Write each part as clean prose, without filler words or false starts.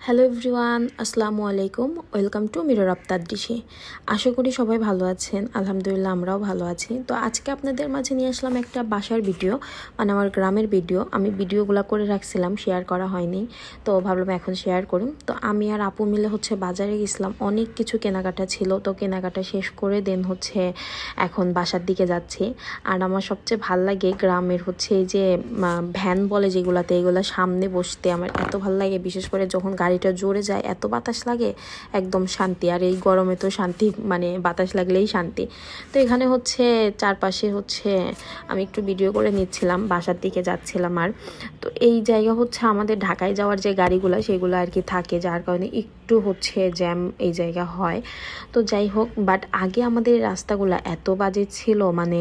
Hello everyone, আসসালামু আলাইকুম। Welcome to mirror of তাদৃশি। আশা করি সবাই ভালো আছেন। আলহামদুলিল্লাহ আমরাও ভালো আছি। তো আজকে আপনাদের মাঝে নিয়ে আসলাম একটা বাসার ভিডিও, মানে আমার গ্রামের ভিডিও। আমি ভিডিওগুলো করে রাখছিলাম, শেয়ার করা হয়নি, তো ভাবলাম এখন শেয়ার করুন। তো আমি আর আপু মিলে বাজারে গেছিলাম, অনেক কিছু কেনাকাটা ছিল, তো কেনাকাটা শেষ করে দেন এখন বাসার দিকে যাচ্ছি। আর আমার সবচেয়ে ভাল লাগে গ্রামের এই যে ভ্যান বলে যেগুলাতে, এগুলো সামনে বসতে আমার এত ভাল লাগে। বিশেষ করে যখন গাড়িটা জোরে যায়, এত বাতাস লাগে, একদম শান্তি। আর এই গরমে তো শান্তি, মানে বাতাস লাগলেই শান্তি। তো এখানে চারপাশে আমি একটু ভিডিও করে নিচ্ছিলাম, বাসার দিকে যাচ্ছিলাম। আর তো এই জায়গা আমাদের ঢাকায় যাওয়ার যে গাড়িগুলো সেগুলো আর কি থাকে, যার কারণে একটু জ্যাম এই জায়গা হয়। তো যাই হোক, বাট আগে আমাদের রাস্তাগুলো এত বাজে ছিল, মানে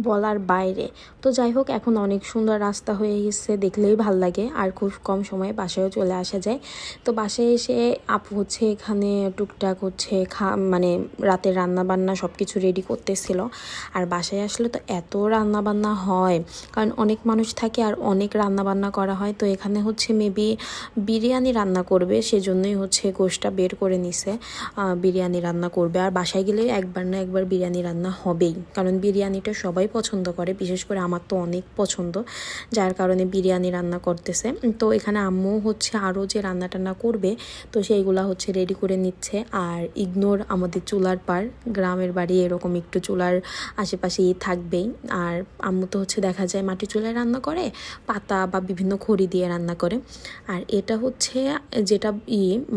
বলার বাইরে। তো যাই হোক, এখন অনেক সুন্দর রাস্তা হয়ে গেছে, দেখলেই ভাল লাগে। আর খুব কম সময়ে বাসায়ও চলে আসা যায়। তো বাসায় এসে আপু এখানে টুকটাক মানে রাতের রান্নাবান্না সব কিছু রেডি করতেছিল। আর বাসায় আসলে তো এত রান্নাবান্না হয়, কারণ অনেক মানুষ থাকে আর অনেক রান্নাবান্না করা হয়। তো এখানে মেবি বিরিয়ানি রান্না করবে, সেজন্যই গোশটা বের করে নিছে, বিরিয়ানি রান্না করবে। আর বাসায় গেলে একবার না একবার বিরিয়ানি রান্না হবেই, কারণ বিরিয়ানিটা সবাই পছন্দ করে, বিশেষ করে আমার তো অনেক পছন্দ, যার কারণে বিরিয়ানি রান্না করতেছে। তো এখানে আম্মু আরও যে রান্না টান্না করবে, তো সেইগুলা রেডি করে নিচ্ছে। আর ইগনোর আমাদের চুলার পার, গ্রামের বাড়ি এরকম একটু চুলার আশেপাশেই থাকবেই। আর আম্মু তো দেখা যায় মাটি চুলায় রান্না করে, পাতা বা বিভিন্ন খড়ি দিয়ে রান্না করে। আর এটা যেটা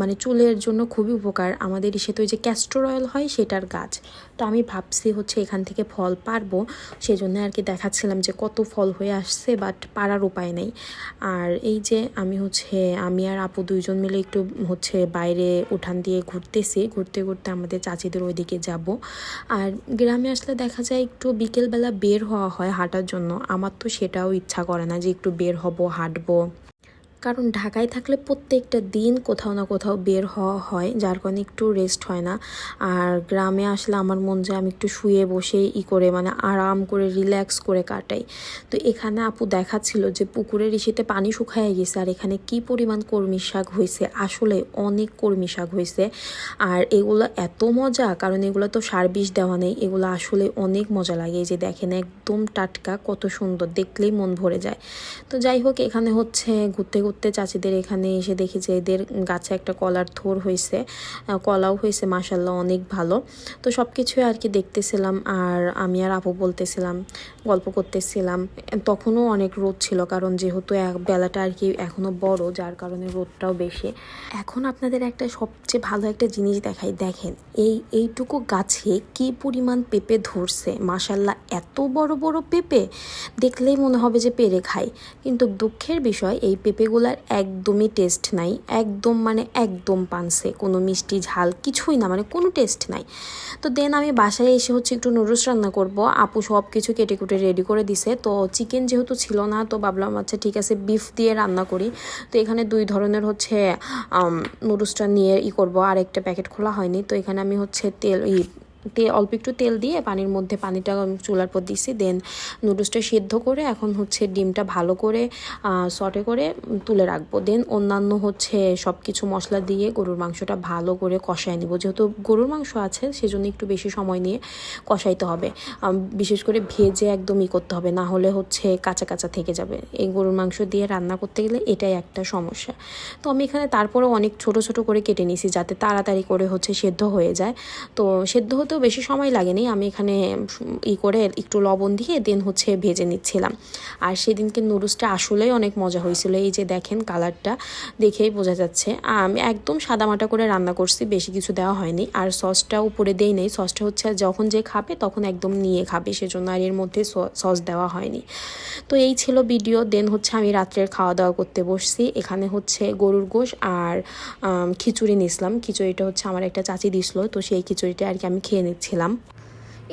মানে চুলের জন্য খুবই উপকার। আমাদের তো যে ক্যাস্টর অয়েল হয় সেটার গাছ। তো আমি ভাবছি এখান থেকে ফল পারবো, সেজন্য আর কি দেখাচ্ছিলাম যে কত ফল হয়ে আসছে, বাট পারার উপায় নেই। আর এই যে আমি আর আপু দুইজন মিলে একটু বাইরে উঠান দিয়ে ঘুরতেছি, ঘুরতে ঘুরতে আমাদের চাচিদের ওইদিকে যাব। আর গ্রামে আসলে দেখা যায় একটু বিকেলবেলা বের হওয়া হয় হাঁটার জন্য। আমার তো সেটাও ইচ্ছা করে না যে একটু বের হব, হাঁটবো, কারণ ঢাকায় থাকলে প্রত্যেকটা দিন কোথাও না কোথাও বের হওয়া হয়, যার কারণে একটু রেস্ট হয় না। আর গ্রামে আসলে আমার মন যায় আমি একটু শুয়ে বসে করে, মানে আরাম করে রিল্যাক্স করে কাটাই। তো এখানে আপু দেখাচ্ছিল যে পুকুরের ইসেতে পানি শুকায় গেছে, আর এখানে কি পরিমাণ কলমি শাক হয়েছে, আসলে অনেক কলমি শাক হয়েছে। আর এগুলো এত মজা, কারণ এগুলো তো সার বিষ দেওয়া নেই, এগুলো আসলে অনেক মজা লাগে। এই যে দেখেন, একদম টাটকা, কত সুন্দর, দেখলেই মন ভরে যায়। তো যাই হোক, এখানে ঘুরতে ঘুরতে চাচিদের এখানে এসে দেখি যে এদের গাছে একটা কলার থোর হয়েছে, কলাও হয়েছে, মাশাল্লাহ অনেক ভালো। তো সব কিছুই আর কি দেখতেছিলাম। আর আমি আর আপু বলতেছিলাম, গল্প করতেছিলাম। তখনও অনেক রোদ ছিল, কারণ যেহেতু বেলাটা আর কি এখনও বড়, যার কারণে রোদটাও বেশি। এখন আপনাদের একটা সবচেয়ে ভালো একটা জিনিস দেখাই, দেখেন এইটুকু গাছে কি পরিমাণ পেঁপে ধরছে, মাশাল্লাহ এত বড় বড় পেঁপে, দেখলেই মনে হবে যে পেরে খাই। কিন্তু দুঃখের বিষয়, এই পেঁপেগুলার একদমই টেস্ট নাই, একদম মানে একদম পানসে, কোনো মিষ্টি ঝাল কিছুই না, মানে কোনো টেস্ট নাই। তো দেন আমি বাসায় এসে একটু নুডলস রান্না করব। আপু সব কিছু কেটে কুটে রেডি করে দিছে। তো চিকেন যেহেতু ছিল না, তো ভাবলাম আচ্ছা ঠিক আছে বিফ দিয়ে রান্না করি। তো এখানে দুই ধরনের নুডলসটা নিয়ে করবো, আর একটা প্যাকেট খোলা হয়নি। তো এখানে আমি অল্প একটু তেল দিয়ে পানিটা চুলার পর দিছি। দেন নুডলসটা সেদ্ধ করে এখন ডিমটা ভালো করে সটে করে তুলে রাখবো। দেন অন্যান্য সব কিছু মশলা দিয়ে গরুর মাংসটা ভালো করে কষায় নিব। যেহেতু গরুর মাংস আছে, সেজন্য একটু বেশি সময় নিয়ে কষাইতে হবে। বিশেষ করে ভেজে একদমই করতে হবে, না হলে কাঁচা কাঁচা থেকে যাবে। এই গরুর মাংস দিয়ে রান্না করতে গেলে এটাই একটা সমস্যা। তো আমি এখানে তারপরে অনেক ছোট ছোট করে কেটে নিয়েছি, যাতে তাড়াতাড়ি করে সেদ্ধ হয়ে যায়। তো সেদ্ধ হতেও বেশি সময় লাগেনি। আমি এখানে করে একটু লবণ দিয়ে দেন ভেজে নিচ্ছিলাম। আর সেদিনকে নুডলসটা আসলেই অনেক মজা হয়েছিল। এই যে দেখেন, কালারটা দেখেই বোঝা যাচ্ছে। আমি একদম সাদামাটা করে রান্না করছি, বেশি কিছু দেওয়া হয়নি। আর সসটা উপরে দেই নেই, সসটা যখন যে খাবে তখন একদম নিয়ে খাবে, সেজন্য আর এর মধ্যে সস দেওয়া হয়নি। তো এই ছিল ভিডিও। দেন আমি রাত্রের খাওয়া দাওয়া করতে বসছি। এখানে গরুর গোশ আর খিচুড়ি নিছিলাম। খিচুড়িটা আমার একটা চাচি দিছিল, তো সেই খিচুড়িটা আর কি আমি খেয়ে নিচ্ছিলাম।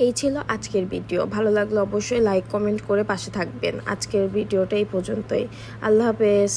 এই ছিল আজকের ভিডিও। ভালো লাগলে অবশ্যই লাইক কমেন্ট করে পাশে থাকবেন। আজকের ভিডিওটা এই পর্যন্তই। আল্লাহ হাফেজ।